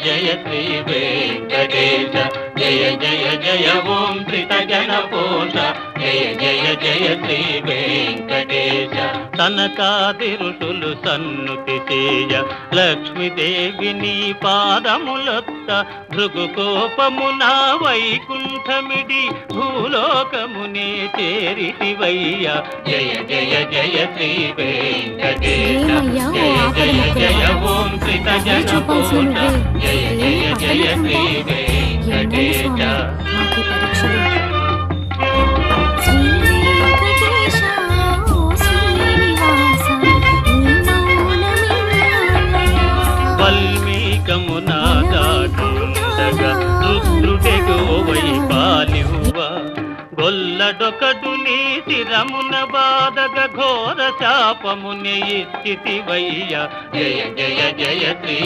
జయ శ్రీ వెంకటేశ జయ జయ జయ ఓం శ్రీత జనపోష జయ జయ జయ శ్రీ వెంకటేశ తనకాది ఋషులు సన్నుతి చేయ లక్ష్మీదేవిని పాదములొత్త భృగుకోపమున వైకుంఠమిడి భూలోకమునే చేరితివయ్య జయ జయ జయ శ్రీ వెంకటేశ జయ జయ జయ ఓం శ్రీత జనపోష జయ జయ జయ శ్రీ వెంకటేశ వాల్మీకమునాదాటుండగా రుద్రుడెగోవై పాలివ్వ గొల్లడొకడు నీ శిరమున బాధగ ఘోర శాపముని ఇచ్చితివయ్య జయ జయ జయ శ్రీ